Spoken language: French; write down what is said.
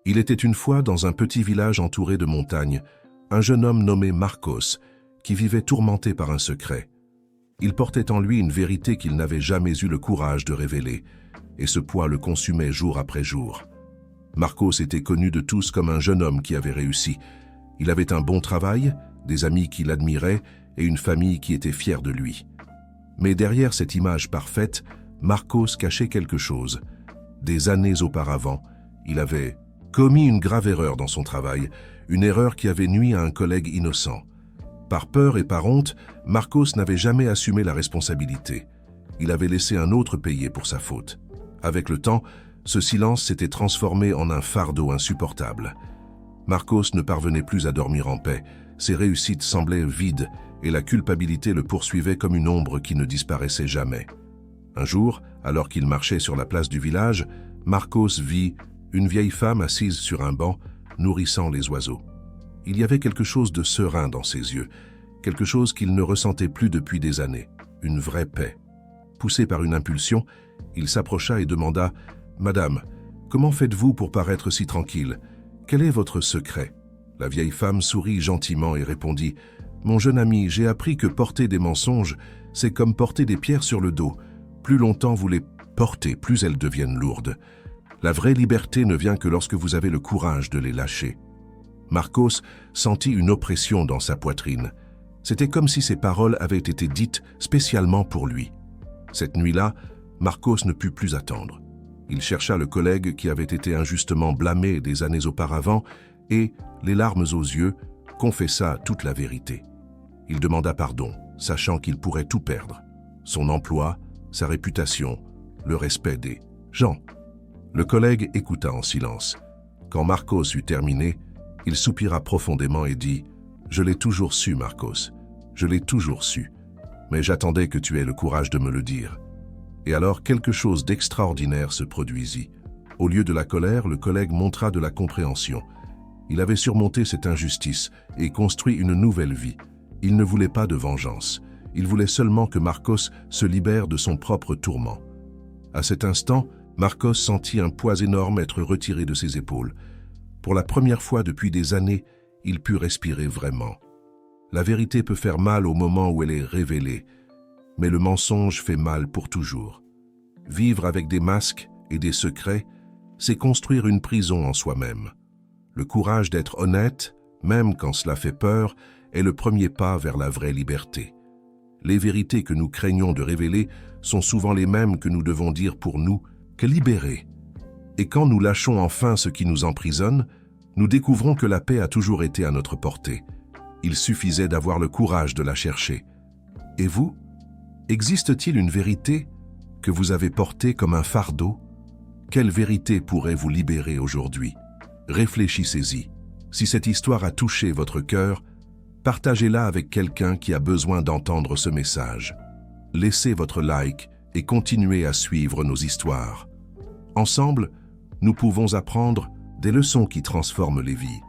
Il était une fois dans un petit village entouré de montagnes, un jeune homme nommé Marcos, qui vivait tourmenté par un secret. Il portait en lui une vérité qu'il n'avait jamais eu le courage de révéler, et ce poids le consumait jour après jour. Marcos était connu de tous comme un jeune homme qui avait réussi. Il avait un bon travail, des amis qui l'admiraient et une famille qui était fière de lui. Mais derrière cette image parfaite, Marcos cachait quelque chose. Des années auparavant, il avait commis une grave erreur dans son travail, une erreur qui avait nui à un collègue innocent. Par peur et par honte, Marcos n'avait jamais assumé la responsabilité. Il avait laissé un autre payer pour sa faute. Avec le temps, ce silence s'était transformé en un fardeau insupportable. Marcos ne parvenait plus à dormir en paix, ses réussites semblaient vides et la culpabilité le poursuivait comme une ombre qui ne disparaissait jamais. Un jour, alors qu'il marchait sur la place du village, Marcos vit une vieille femme assise sur un banc, nourrissant les oiseaux. Il y avait quelque chose de serein dans ses yeux, quelque chose qu'il ne ressentait plus depuis des années, une vraie paix. Poussé par une impulsion, il s'approcha et demanda « Madame, comment faites-vous pour paraître si tranquille? Quel est votre secret ?» La vieille femme sourit gentiment et répondit « Mon jeune ami, j'ai appris que porter des mensonges, c'est comme porter des pierres sur le dos. Plus longtemps vous les portez, plus elles deviennent lourdes. La vraie liberté ne vient que lorsque vous avez le courage de les lâcher. » Marcos sentit une oppression dans sa poitrine. C'était comme si ces paroles avaient été dites spécialement pour lui. Cette nuit-là, Marcos ne put plus attendre. Il chercha le collègue qui avait été injustement blâmé des années auparavant et, les larmes aux yeux, confessa toute la vérité. Il demanda pardon, sachant qu'il pourrait tout perdre. Son emploi, sa réputation, le respect des gens. Le collègue écouta en silence. Quand Marcos eut terminé, il soupira profondément et dit « Je l'ai toujours su, Marcos, je l'ai toujours su, mais j'attendais que tu aies le courage de me le dire. » Et alors quelque chose d'extraordinaire se produisit. Au lieu de la colère, le collègue montra de la compréhension. Il avait surmonté cette injustice et construit une nouvelle vie. Il ne voulait pas de vengeance. Il voulait seulement que Marcos se libère de son propre tourment. À cet instant, Marcos sentit un poids énorme être retiré de ses épaules. Pour la première fois depuis des années, il put respirer vraiment. La vérité peut faire mal au moment où elle est révélée, mais le mensonge fait mal pour toujours. Vivre avec des masques et des secrets, c'est construire une prison en soi-même. Le courage d'être honnête, même quand cela fait peur, est le premier pas vers la vraie liberté. Les vérités que nous craignons de révéler sont souvent les mêmes que nous devons dire pour nous que libérer. Et quand nous lâchons enfin ce qui nous emprisonne, nous découvrons que la paix a toujours été à notre portée. Il suffisait d'avoir le courage de la chercher. Et vous, existe-t-il une vérité que vous avez portée comme un fardeau? Quelle vérité pourrait vous libérer aujourd'hui? Réfléchissez-y. Si cette histoire a touché votre cœur, partagez-la avec quelqu'un qui a besoin d'entendre ce message. Laissez votre like et continuez à suivre nos histoires. Ensemble, nous pouvons apprendre des leçons qui transforment les vies.